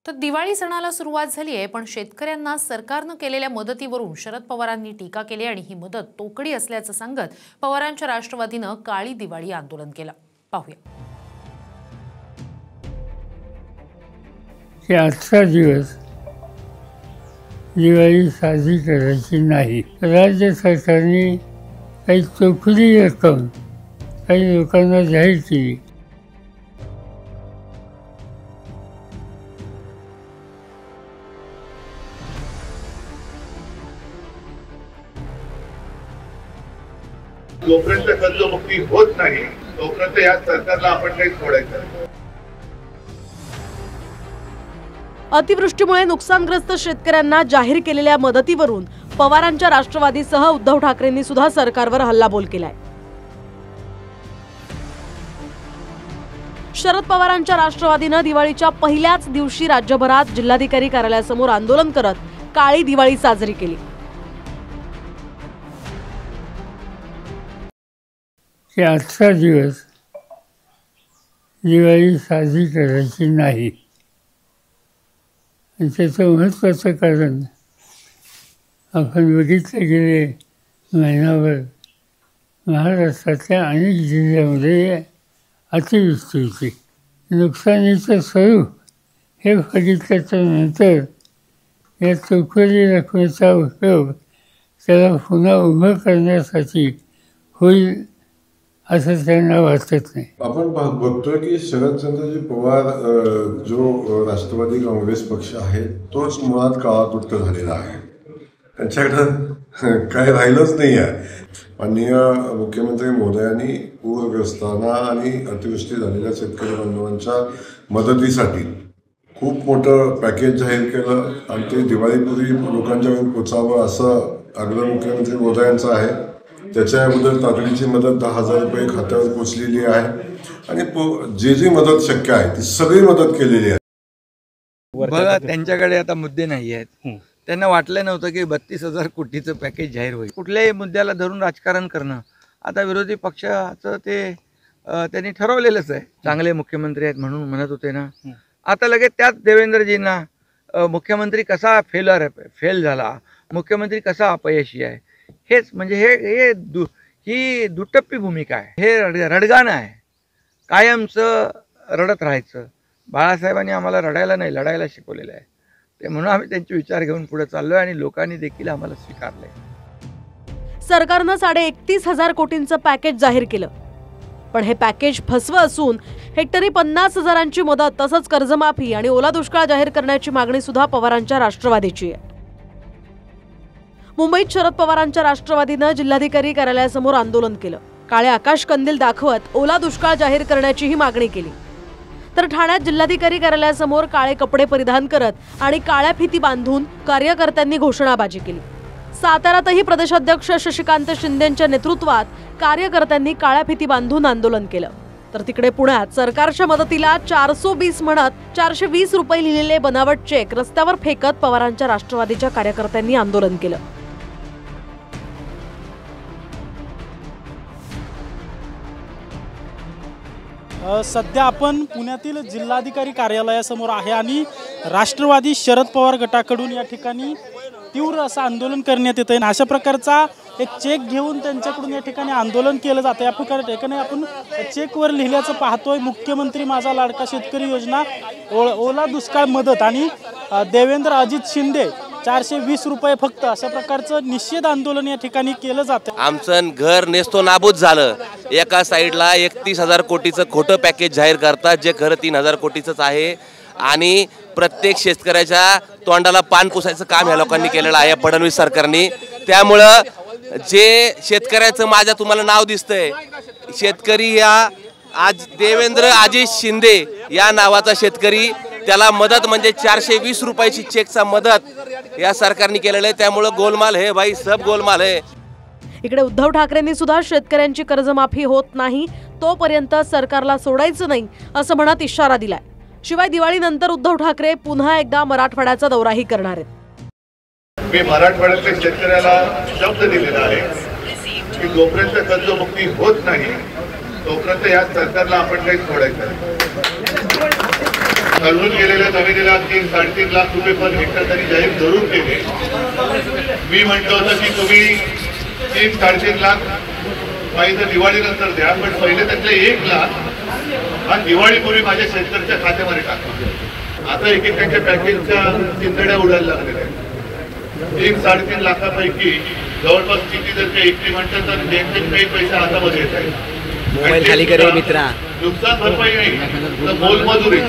तर दिवाळी सणाला सुरुवात झाली आहे, पण शेतकऱ्यांना सरकारने केलेल्या मदतीवरून शरद पवारांनी टीका केली आणि ही मदत तोकडी असल्याचं सांगत पवारांच्या राष्ट्रवादीने काळी दिवाळी आंदोलन केलं। पाहूया। आजचा दिवस दिवाळी साजरी करायची नाही। राज्य सरकारने काही चोखडी रक्कम काही लोकांना जाहीर केली। जोपर्यंत कर्जमुक्ती होत नाही तोपर्यंत या सरकारला आपण काही सोडायचं नाही। अतिवृष्टीमुळे नुकसानग्रस्त शेतकऱ्यांना जाहीर केलेल्या मदतीवरून पवारांच्या राष्ट्रवादीसह उद्धव ठाकरेंनी सुद्धा सरकारवर हल्लाबोल केलाय। शरद पवारांच्या राष्ट्रवादीने दिवाळीच्या पहिल्याच दिवशी राज्यभरात जिल्हाधिकारी कार्यालयासमोर आंदोलन करत काळी दिवाळी साजरी केली। आजचा दिवस दिवाळी साजरी करायची नाही। त्याचं महत्त्वाचं कारण आपण बघितलं गेले महिनाभर महाराष्ट्रातल्या अनेक जिल्ह्यामध्ये अतिवृष्टी होती। नुकसानीचं स्वरूप हे बघितल्याच्या नंतर या चोखडी रकमेचा उपयोग त्याला पुन्हा उभं करण्यासाठी होईल असं त्यांना वाटत नाही। आपण बघतोय की शरदचंद्रजी पवार जो राष्ट्रवादी काँग्रेस पक्ष आहे तोच मुळात काळाकुट्ट झालेला आहे। त्यांच्याकडं काय राहिलंच नाही आहे। माननीय मुख्यमंत्री महोदयांनी पूरग्रस्तांना आणि अतिवृष्टी झालेल्या शेतकरी बांधवांच्या मदतीसाठी खूप मोठं पॅकेज जाहीर केलं आणि ते दिवाळीपूर्वी लोकांच्यापर्यंत पोचावं असं आग्रह मुख्यमंत्री महोदयांचा आहे। त्याच्याबद्दल तातडीची मदत 10,000 रुपये खात्यावर पोचलेली आहे आणि जी मदत शक्य आहे ती सगळी मदत केलेली आहे। बघा, त्यांच्याकडे आता मुद्दे नाही आहेत। त्यांना वाटलं नव्हतं की 32,000 कोटीचं पॅकेज जाहीर होईल। कुठल्याही मुद्द्याला धरून राजकारण करणं आता विरोधी पक्षाचं ते त्यांनी ठरवलेलंच आहे। चांगले मुख्यमंत्री आहेत म्हणून म्हणत होते ना, आता लगेच त्याच देवेंद्रजींना मुख्यमंत्री कसा फेल झाला, मुख्यमंत्री कसा अपयशी आहे, हेच म्हणजे ही दुटप्पी भूमिका आहे। हे रडगाणं आहे, कायमचं रडत राहायचं। बाळासाहेबांनी आम्हाला रडायला नाही लढायला शिकवलेलं आहे, ते म्हणून आम्ही त्यांचे विचार घेऊन पुढे चाललोय आणि लोकांनी देखील आम्हाला स्वीकारलंय। सरकारनं 31,500 कोटींचं पॅकेज जाहीर केलं, पण हे पॅकेज फसवं असून हेक्टरी 50,000ची मदत तसंच कर्जमाफी आणि ओला दुष्काळ जाहीर करण्याची मागणी सुद्धा पवारांच्या राष्ट्रवादीची आहे। मुंबईत शरद पवारांच्या राष्ट्रवादीने जिल्हाधिकारी कार्यालयासमोर आंदोलन केलं। काळे आकाश कंदील दाखवत ओला दुष्काळ जाहीर करण्याची ही मागणी केली। तर ठाण्यात जिल्हाधिकारी कार्यालयासमोर काळे कपडे परिधान करत आणि काळ्या फिती बांधून कार्यकर्त्यांनी घोषणाबाजी केली। साताऱ्यातही प्रदेशाध्यक्ष शशिकांत शिंदेंच्या नेतृत्वात कार्यकर्त्यांनी काळ्या फिती बांधून आंदोलन केलं। तर तिकडे पुण्यात सरकारच्या मदतीला 420 म्हणत 420 रुपये लिहिलेले बनावट चेक रस्त्यावर फेकत पवारांच्या राष्ट्रवादीच्या कार्यकर्त्यांनी आंदोलन केलं। सध्या आपण पुण्यातील जिल्हाधिकारी कार्यालयासमोर आहे आणि राष्ट्रवादी शरद पवार गटाकडून या ठिकाणी तीव्र असं आंदोलन करण्यात येत आहे। अशा प्रकारचा एक चेक घेऊन त्यांच्याकडून या ठिकाणी आंदोलन केलं जातं। या ठिकाणी आपण चेकवर लिहिल्याचं पाहतोय, मुख्यमंत्री माझा लाडका शेतकरी योजना, ओला दुष्काळ मदत आणि देवेंद्र अजित शिंदे 420 रुपये फक्त, अशा प्रकारचं निषेध आंदोलन या ठिकाणी केलं जातं। आमचं घर नेस्तो नाबूद झालं। एका साईडला 31,000 कोटीचं खोटं पॅकेज जाहीर करतात, जे खरं 3,000 कोटीचंच आहे आणि प्रत्येक शेतकऱ्याच्या तोंडाला पान पुसायचं काम ह्या लोकांनी केलेलं आहे फडणवीस सरकारने। त्यामुळं जे शेतकऱ्याचं माझ्या तुम्हाला नाव दिसतंय, शेतकरी या आज देवेंद्र अजित शिंदे या नावाचा शेतकरी, त्याला मदत म्हणजे 420 रुपयाची चेकचा मदत या सरकारने केलेलं आहे। त्यामुळं गोलमाल है भाई, सब गोलमाल है। इकडे उद्धव ठाकरेंनी सुद्धा शेतकऱ्यांची कर्जमाफी होत नाही तोपर्यंत सरकारला सोडायचं नाही असं म्हणत इशारा दिलाय। शिवाय दिवाळीनंतर उद्धव ठाकरे पुन्हा एकदा मराठवाड्याचा दौराही करणार आहेत। मी मराठवाड्यातल्या शेतकऱ्याला शब्द दिलेला आहे की जोपर्यंत कर्जमुक्ती होत नाही तोपर्यंत या सरकारला आपण काही सोडायचं नाही। ठरवून गेलेल्या जमिनीला 3-3.5 लाख रुपये पर हेक्टर तरी जाहीर जरूर केले. मी म्हटलं होतं की तुम्ही 3-3.5 लाख पाहिजे दिवाळीनंतर द्या, पण पहिले त्यातले 1 लाख हा दिवाळीपूर्वी माझ्या शेतकऱ्याच्या खात्यामध्ये टाका. आता एकेकांच्या पॅकेजच्या चिंतड्या उडायला लागलेल्या आहेत. 3-3.5 लाखापैकी जवळपास किती जर काही एकटी म्हणतात तर त्यांचे काही पैसे हातामध्ये येत आहेत. नुकसान भरपाई नाही तर मोलमजुरी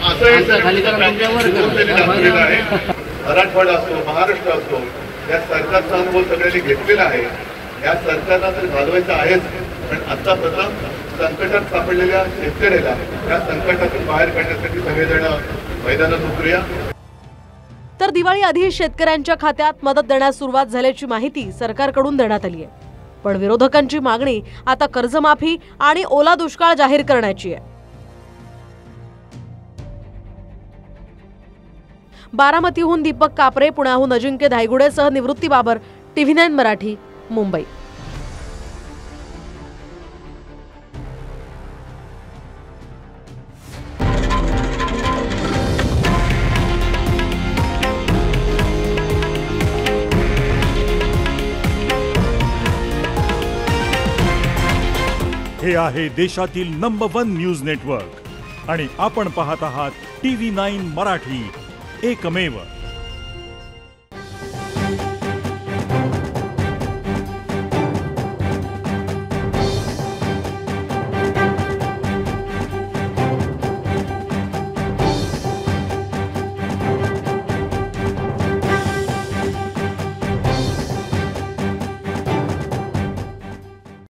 असं हे दाखवलेलं आहे. मराठवाडा असतो, महाराष्ट्र असतो, या सरकारचा अनुभव सगळ्यांनी घेतलेला आहे. या सरकारला तर घालवायचं आहेच, पण आता प्रथम संकटात सापडलेल्या शेतकऱ्याला या संकटातून बाहेर काढण्यासाठी सगळेजण मैदानात उतरूया. तर दिवाळी आधी शेतकऱ्यांच्या खात्यात मदत देण्यास सुरुवात झाल्याची माहिती सरकारकडून देण्यात आली आहे. पण विरोधकांची मागणी आता कर्जमाफी आणि ओला दुष्काळ जाहीर करण्याची आहे. बारामतीहून दीपक कापरे, पुण्याहून अजिंक्य धायगुडेसह निवृत्ती बाबर, TV9 मराठी, मुंबई. हे आहे देशातील नंबर 1 न्यूज नेटवर्क आणि आपण पाहत आहात TV9 मराठी, एकमेव.